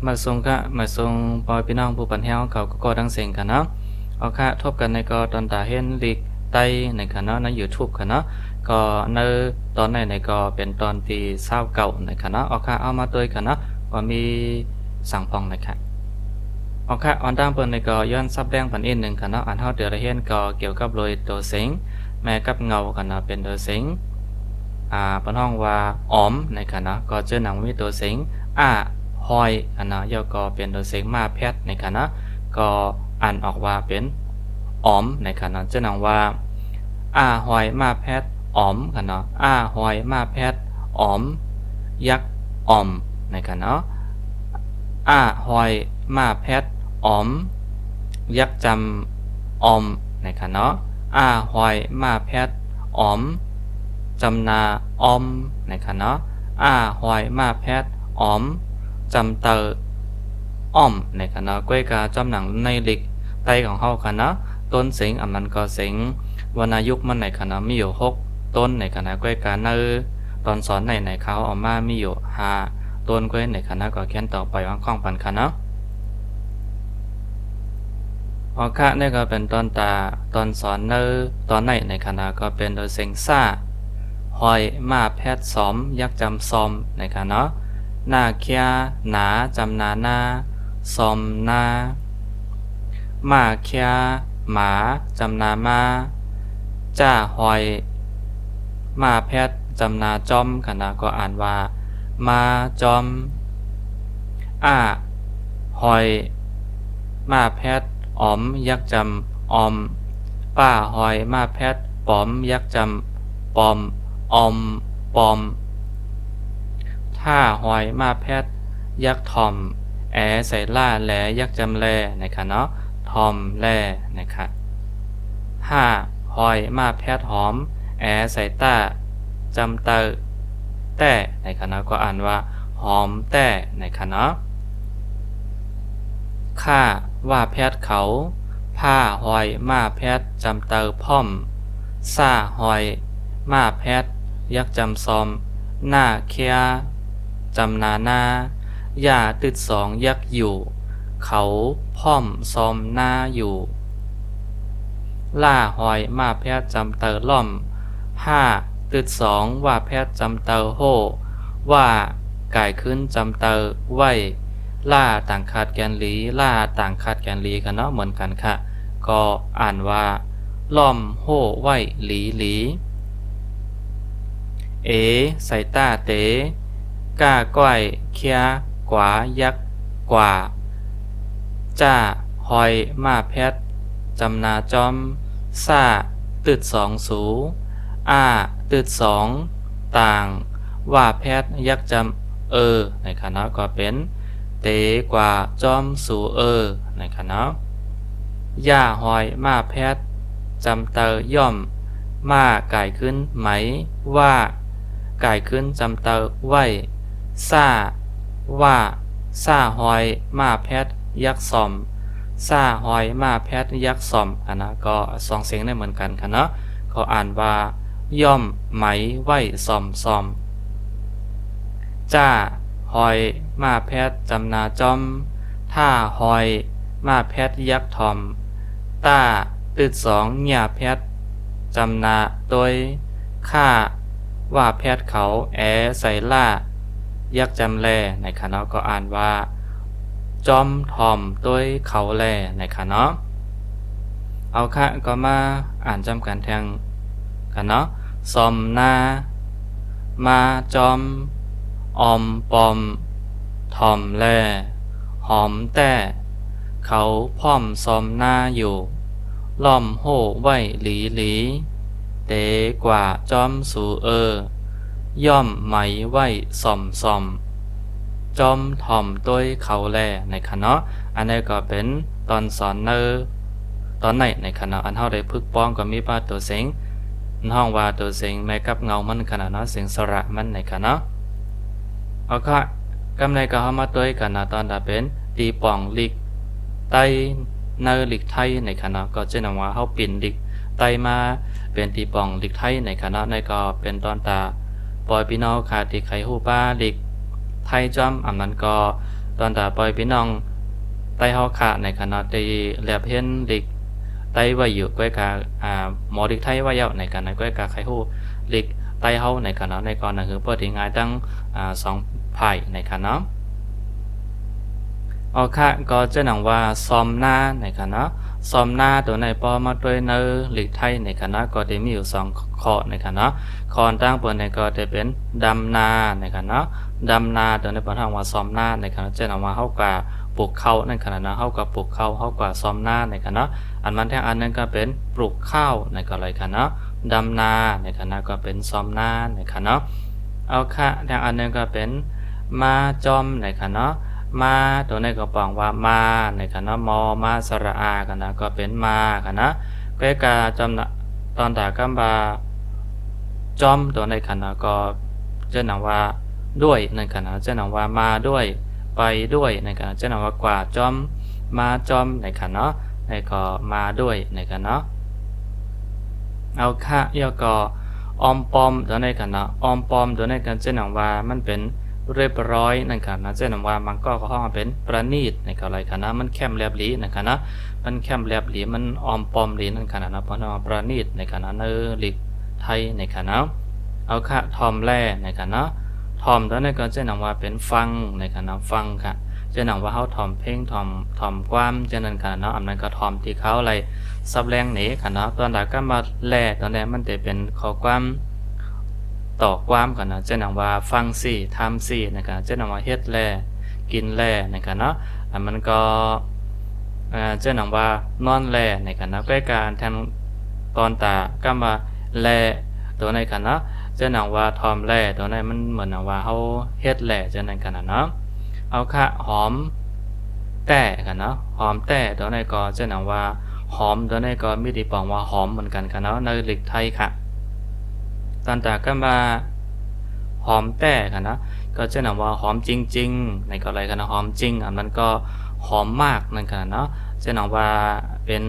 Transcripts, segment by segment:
มาส่งค่ะมาส่งปอยพี่น้องผู้ปันเฮาเขาก็ดังเสียงกันเนาะเอาค่ะทบกันในก็ตอนตาเห็นลีกไตในค่ะเนาะใน YouTube ค่ะเนาะก็ในตอนไหนในก็เป็นตอนที่เศร้าเก่าในค่ะเนาะเอาค่ะเอามาตัวค่ะเนาะว่ามีสั่งพองในค่ะเอาค่ะออนดังเปิ้นในก็ย้อนซับแดงปันอีกหนึ่งค่ะเนาะอันเฮาเดี๋ยวได้เห็นก็เกี่ยวกับโดยตัวเสียงแม้กับเงาค่ะเนาะเป็นตัวเสียงปนห้องว่าออมในค่ะเนาะก็เจอหนังมีตัวเสียงหอยอันนะย่อก็เป็นตัวเสียงมาแพทในคณะก็อ่านออกว่าเป็นออมในคณะจะนังว่าหอยมาแพทออมกันเนาะหอยมาแพทออมยักษ์ออมในคณะหอยมาแพทออมยักษ์จำออมในคณะหอยมาแพทออมจำนาออมในคณะหอยมาแพทออมจำเตออ้อมในคณะก้วยกาจำหนังในลิกไตของเฮาคณะต้นเสียงอันมันก็เสียงวรรณยุกต์มันในคณะมีอยู่6ต้นในคณะก้วยกาเนอตอนสอนในเขาออกมามีอยู่5ต้นก้วยในคณะก็เขียนต่อไปว่างข้องปันคณะออคะนี่ก็เป็นตอนตาตอนสอนเนอตอนในคณะก็เป็นโดยเสียงซ่าหอยมาแพทย์ซ้อมยักจำซ้อมในคณะหน้าเคียหนาจำนาหน้าซอมนามาเคียหมาจำนามาจ้าหอยมาแพทย์จำนาจอมคณะก็อ่านว่ามาจอมหอยมาแพทย์ออมยักจำออมป้าหอยมาแพทย์ปอมยักจำปอมออมปอมถ้าหอยมาแพทย์ยักษ์ทอมใส่ล่าแหลยักษ์จำแลนะคะเนาะทอมแลนะคะหอยมาแพทย์หอมใส่ต้าจำเตอแต่นะคะเนาะก็อ่านว่าหอมแต่นะคะเนาะว่าแพทย์เขาผ้าหอยมาแพทย์จำเตอพ่อมหอยมาแพทย์ยักษ์จำซอมหน้าเคียจำนาหน้าย่าตึด2ยักอยู่เขาพ่อมซอมหน้าอยู่ล่าหอยมาแพทย์จำเตอล่อมตึด2ว่าแพทย์จำเตอโหว่าก่ายขึ้นจำเตอไว้ล่าต่างขาดแกนหลีล่าต่างขาดแกนหลีกันเนาะเหมือนกันค่ะก็อ่านว่าล่อมโหไว้หลีใส่ต้าเตก้าก้อยเคียกว่ายักกว่าจ้าหอยมาแพทย์จำนาจอมตึด2สูตึด2ต่างว่าแพทย์ยักจำในคณะก็เป็นเตกว่าจอมสูในคณะย่าหอยมาแพทย์จำเตอย่อมมาก่ายขึ้นไหมว่าก่ายขึ้นจำเตอไว้ว่าหอยมาแพทย์ยักษ์ซอมหอยมาแพทย์ยักษ์ซอมอันนะก็2เสียงได้เหมือนกันค่ะเนาะเขาอ่านว่าย่อมไหมไว้ซอมจ้าหอยมาแพทย์จำนาจอมถ้าหอยมาแพทย์ยักษ์ทอมต้าตึด2หญ้าแพทย์จำนาโดยว่าแพทย์เขาใส่ล่ายักจำแลในคณะก็อ่านว่าจอมทอมต้วยเขาแลในคณะเอาค่ะก็มาอ่านจำกันแทงกันเนาะซอมนามาจอมออมปอมทอมแลหอมแต่เขาพ่อมซอมหน้าอยู่ล่อมโหไว้หลีเตกว่าจอมสูย่อมไหมไว้ซอมจอมทอมต้วยเขาแลในคณะอันนี้ก็เป็นตอนสอนตอนไหนในคณะอันเฮาได้พึกป้องก็มีป้าตัวเสียงห้องว่าตัวเสียงแม้กับเงามันขนาดเนาะเสียงสระมันในคณะเอาค่ะกำในก็เฮามาต้วยกันนะตอนดาเป็นตีป่องลิกไตเนอลิกไทยในคณะก็จะนำว่าเฮาปิ่นลิกไตมาเป็นตีป่องลิกไทยในคณะในก็เป็นตอนตาปอยพี่น้องขาดที่ไขหูป้าลิกไทยจอมอันนั้นก็ ตอนตาปล่อยพี่น้องไต้เฮาค่ะในขณะที่แลบเห็นเด็กไต้ไว้อยู่ก้อยกาหมอเด็กไทยว่าเยาในขณะก้อยกาไขฮู้เด็กไต้เฮาในขณะในก่อนนั้นคือเปิดที่ง่ายตั้งสองฝ่ายในขณะเอาค่ะก็จะหนังว่าซอมหน้าในคณะซอมหน้าตัวในปอมาด้วยเนอหลีกไทยในคณะก็ได้มีอยู่2ข้อในคณะข้อตั้งเปิดในก็ได้เป็นดำนาในคณะดำนาตัวในปอทางว่าซอมหน้าในคณะจะหนังว่าเฮากว่าปลูกข้าวในขณะนั้นเฮากับปลูกข้าวเฮากว่าซอมหน้าในคณะอันมันแท้อันนั้นก็เป็นปลูกข้าวในก็เลยคณะดำนาในคณะก็เป็นซอมหน้าในคณะเอาค่ะทางอันนึงก็เป็นมาจอมในคณะมาตัวนี้ก็ปองว่ามาในคณะมอมาสระอากันนะก็เป็นมากันนะก็กาจำนะตอนตากัมบาจอมตัวในคณะก็จะนำว่าด้วยในคณะจะนำว่ามาด้วยไปด้วยในคณะจะนำว่ากว่าจอมมาจอมในคณะในก็มาด้วยในคณะเอาค่ะยอก็ออมปอมตัวในคณะออมปอมตัวในกันจะนำว่ามันเป็นเรียบร้อยนั่นค่ะนะเจ้าหนังว่ามันก็ห้องเป็นประณีตในอะไรค่ะนะมันแคมเรียบหลีนั่นค่ะนะมันแคมเรียบหลีมันออมปอมหลีนั่นค่ะนะเพราะว่าประณีตในค่ะนะเนอหลีกไทยในค่ะนะเอาค่ะทอมแร่ในค่ะนะทอมตัวนี้ก็เจ้าหนังว่าเป็นฟังในค่ะนะฟังค่ะเจ้าหนังว่าเขาทอมเพ่งทอมความเจ้านั่นค่ะนะอันนั้นก็ทอมที่เขาอะไรซับแรงหนีค่ะนะตอนหลังก็มาแร่ตอนนี้มันจะเป็นข้อความต่อความกันนะเจ้าหนังว่าฟังสี่ทำสี่นะครับเจ้าหนังว่าเฮ็ดแล่กินแล่นะครับเนาะมันก็เจ้าหนังว่านอนแล่นะครับนะใกล้การแทนตอนตาก็มาแล่ตัวในกันเนาะเจ้าหนังว่าทอมแล่ตัวในมันเหมือนหนังว่าเขาเฮ็ดแล่เจ้าในกันเนาะเอาค่ะหอมแต่กันเนาะหอมแต่ตัวในก็เจ้าหนังว่าหอมตัวในก็มีดีปองว่าหอมเหมือนกันกันเนาะในหลีกไทยค่ะตอนตาก็มาหอมแต่ค่ะนะก็จะนำว่าหอมจริงๆในกรณีกันนะหอมจริงอันนั้นก็หอมมากนั่นค่ะเนาะจะนำว่าเป็น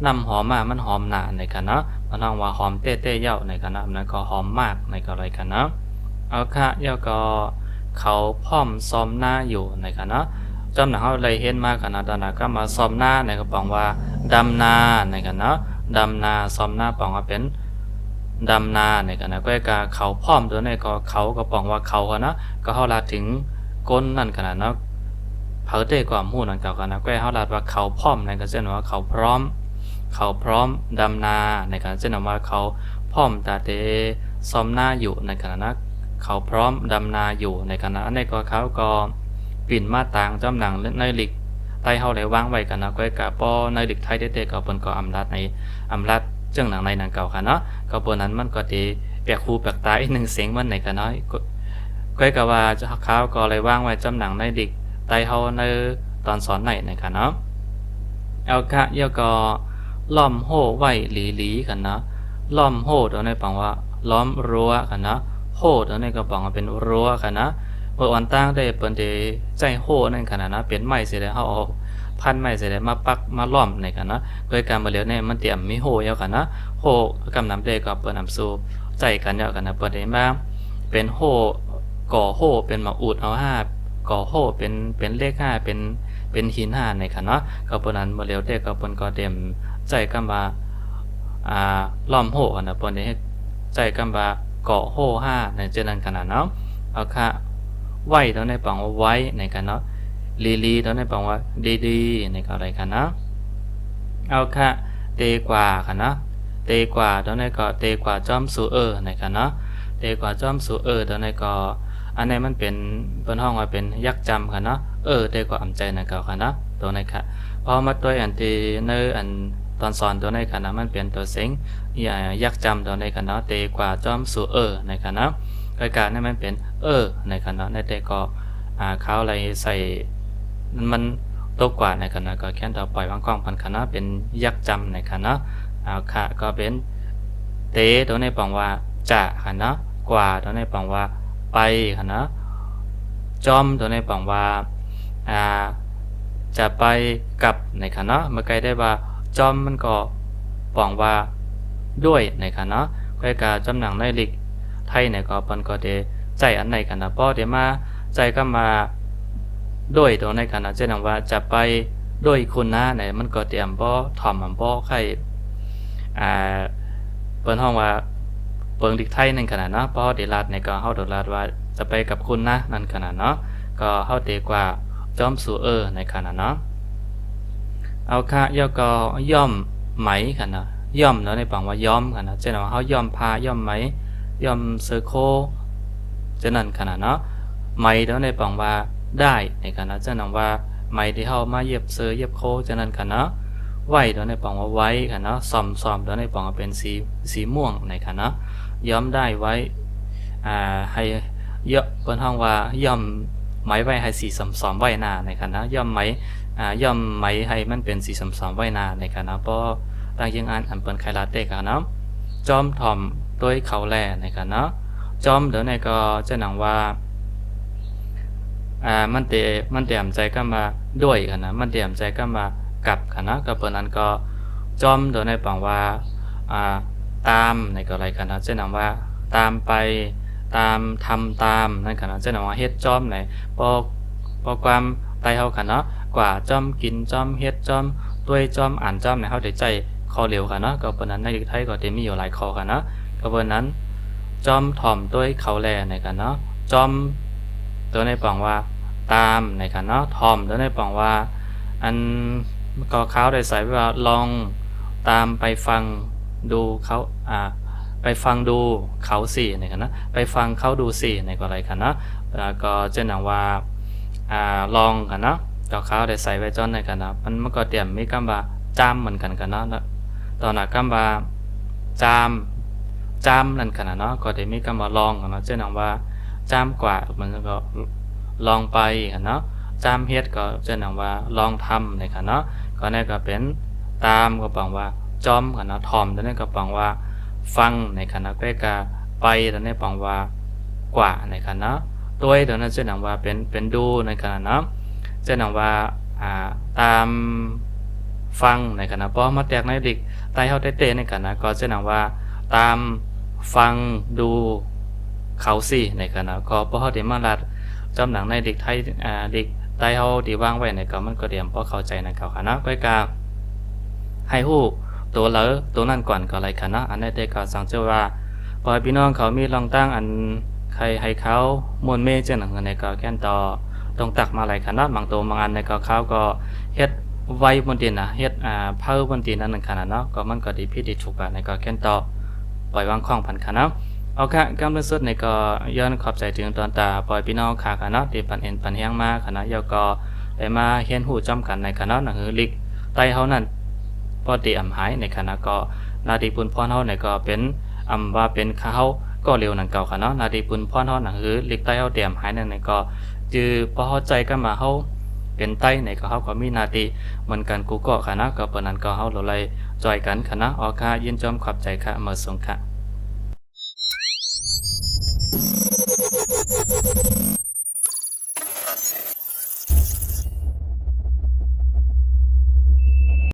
น้ำหอมมากมันหอมหนาในค่ะเนาะมันต้องว่าหอมเต้เต้เย่าในค่ะนะอันนั้นก็หอมมากในกรณีกันเนาะเอาค่ะเย่าก็เขาพ่อมซ้อมหน้าอยู่ในค่ะเนาะจำหนังเขาเลยเห็นมากค่ะนะตอนนั้นก็มาซ้อมหน้าในกระป๋องว่าดำนาในค่ะเนาะดำนาซ้อมหน้าปองว่าเป็นดำนาในกันนะก็กาเขาพร้อมตัวในก็เขาก็ปองว่าเขากันนะก็เขาลาถึงก้นนั่นขนาดนะเผาเตะกว่าหูนั่นเก่ากันนะก็เขาลาว่าเขาพร้อมในกันเช่นว่าเขาพร้อมดำนาในกันเช่นว่าเขาพร้อมตาเตซ้อมหน้าอยู่ในขณะนะเขาพร้อมดำนาอยู่ในขณะในก็เขาก็ปิ่นมาต่างจำหนังในหลีกไต้เฮาเลยวางไว้กันนะก็กาป้อในหลีกไทยเตะก็เป็นก็อำลาดในอำลาดเจ้าหนังในหนังเก่าค่ะเนาะก็บนนั้นมันก็ดีแปลกคูแปลกตาอีกหนึ่งเสียงมันไหนกันเนาะก็กะว่าจะเขาก็เลยว่างไว้จำหนังในดิกไตเฮาในตอนสอนไหนในค่ะเนาะเอาค่ะเยอะก็ล้อมโห่ไว้หลีกันเนาะล้อมโห่ตัวในปังว่าล้อมรั้วกันเนาะโห่ตัวในก็ปังว่าเป็นรั้วกันนะเมื่อวันตั้งได้เปิ้นได้ใจโห่นั่นขนาดนะเป็นไม้เสียแล้วเฮาเอาพันไม้เสร็จแล้วมาปักมาล้อมในกันนะโดยการมาเลี้ยวเนี่ยมันเตรียมมีโหเยอะกันนะโหกำน้ำเดกับเปิดน้ำสูใจกันเยอะกันนะเปิดได้มาเป็นโหก่อโหเป็นหมากอูดเอา5ก่อโหเป็นเลข5เป็นหิน5ในกันเนาะก็เปิดนั้นมาเลี้ยวเดกับเปิดก็เตรียมใจกันว่าล้อมโหกันนะเปิดได้ใจกันว่าก่อโห5ในเจนันขนาดเนาะเอาค่ะไว้ตอนในปังว่าไว้ในกันเนาะลีตอนนี้บอกว่าดีในอะไรกันนะเอาค่ะเตกว่ากันนะเตกว่าตอนนี้ก็เตกว่าจอมสูในกันนะเตกว่าจอมสูตอนนี้ก็อันนี้มันเป็นห้องว่าเป็นยักษ์จำกันนะเตกว่าอ่ำใจในเก่ากันนะตัวนี้ค่ะพอมาตัวอันที่ในอันตอนสอนตัวนี้กันนะมันเป็นตัวเสียงยักษ์จำตัวนี้กันนะเตกว่าจอมสูในกันนะรายการนี้มันเป็นในกันนะในเตก็เขาอะไรใส่มันตกกว่าในคณะก็แค่ต่อปล่อยวางกล้องพันคณะเป็นยักษ์จำในคณะเอาค่ะก็เป็นเตตัวในปองว่าจะคณะกว่าตัวในปองว่าไปคณะจอมตัวในปองว่าจะไปกับในคณะเมื่อไกลได้ว่าจอมมันก็ปองว่าด้วยในคณะใกล้กับจำหนังในลิกไทยในก็ปันก็เดใจอันในคณะป้อเดมาใจก็มา ด้วยตรงในขณะเช่นว่าจะไปด้วยคุณนะไหนมันก็เตรียมบ่ถ่อมบ่ใครอ่าเปิ้นห้องว่าเปิงดิกไทยนั่นขนาดเนาะเพราะเดรัดในก็เฮาโดรัดว่าจะไปกับคุณนะนั่นขนาดเนาะก็เฮาเตกว่าจอมสู่ในขนาดเนาะเอาค่ะย่อก็ย่อมไหมขนาดย่อมเนาะในปังว่าย่อมขนาดเช่นว่าเฮาย่อมพาย่อมไหมย่อมเซอร์โคฉะนั้นขนาดเนาะไหมเนาะในปังว่าได้ในขณะเช่นว่าไหมที่เฮามาเย็บเซอร์เย็บโคฉะนั้นขนาดไว้เนาะในปังว่าไว้ค่ะเนาะซ่อมเนาะในปังว่าเป็นสีม่วงในค่ะเนาะย้อมได้ไว้ให้เยอะเปิ้นห้องว่าย่อมไหมไว้ให้สีซ้อมๆไว้หน้าในค่ะเนาะย่อมไหมย่อมไหมให้มันเป็นสีซ้อมๆไว้หน้าในค่ะเนาะเพราะต่างยังอ่านอันเปิ้นไคลาเตค่ะเนาะจอมถ่อมโดยเขาแลในค่ะเนาะจอมเดี๋ยวในก็จะหนังว่ามันเตรียมใจก็มาด้วยค่ะนะมันเตรียมใจก็มากับค่ะนะก็เปิ้นนั้นก็จอมเดี๋ยวในปังว่าตามในก็อะไรค่ะนะเช่นว่าตามไปตามทำตามนั่นค่ะนะเช่นว่าเฮ็ดจอมไหนพอความไตเฮาค่ะเนาะกว่าจอมกินจอมเฮ็ดจอมด้วยจอมอ่านจอมในเฮาได้ใจคอเร็วค่ะเนาะก็เปิ้นนั้นในไทยก็จะมีอยู่หลายข้อค่ะเนาะก็เปิ้นนั้นจอมถ่อมด้วยเขาแลในค่ะเนาะจอมตัวในปังว่าตามในค่ะเนาะถ่อมตัวในปังว่าอันก็เขาได้ใส่ว่าลองตามไปฟังดูเขาไปฟังดูเขาสิในค่ะนะไปฟังเขาดูสิในก็อะไรค่ะเนาะก็เช่นว่าลองค่ะเนาะก็เขาได้ใส่ไว้จอนในค่ะนะมันก็เตรียมมีคำว่าจามเหมือนกันค่ะเนาะตอนนั้นคำว่าจามนั่นค่ะเนาะก็ได้มีคำว่าลองค่ะเนาะเช่นว่าจามกว่ามันก็ลองไปค่ะเนาะจามเฮ็ดก็เช่นว่าลองทำในค่ะเนาะก็นั่นก็เป็นตามก็ปังว่าจอมค่ะเนาะถ่อมตัวนี้ก็ปังว่าฟังในคณะก็ไปตัวนี้ปังว่ากว่าในคณะตัวตัวนั้นเช่นว่าเป็นดูในคณะเนาะเช่นว่าตามฟังในคณะพอมาแตกในดิกไตเฮาเตในคณะก็เช่นว่าตามฟังดูเขาสิในคณะก็พอเฮาได้มาลัดจำหนังในเด็กไทยเด็กไตเฮาที่วางไว้ในก็มันก็เตรียมพอเข้าใจในเขาค่ะเนาะก็กะให้ฮู้ตัวเหลอตัวนั่นก่อนก็อะไรค่ะเนาะอันนี้ได้ก็สังเจอว่าปล่อยพี่น้องเขามีลองตั้งอันใครให้เขามวลเมฆจังหนังในก็แค่นต่อต้องตักมาอะไรค่ะเนาะบางตัวบางอันในก็เขาก็เฮ็ดไว้บนดินนะเฮ็ดเผาบนดินนั่นนึงค่ะเนาะก็มันก็ดีผิดดีถูกในก็แค่นต่อปล่อยวางข้องพันค่ะเนาะเอาค่ะกำลังสุดในก็ย้อนขอบใจถึงตอนตาปล่อยพี่น้องค่ะเนาะที่ปันเอ็นปันแห้งมาค่ะเนาะยาก็ได้มาเฮียนหูจำกันในค่ะเนาะหนังหือลิกไตเฮานั่นพอดีหายในคณะก็นาดีปุนพรเฮาในก็เป็นว่าเป็นข้าวก็เร็วนั่นเก่าค่ะเนาะนาดีปุนพรเฮาหนังหือลิกไตเฮาเตรียมหายนั่นในก็จือพอเข้าใจกันมาเฮาเป็นไตในก็เฮาก็มีนาดีเหมือนกันกูก็ค่ะเนาะก็เปิ้นนั้นก็เฮาเลยจอยกันค่ะเนาะออค่ะยินจอมขอบใจค่ะมาส่งค่ะ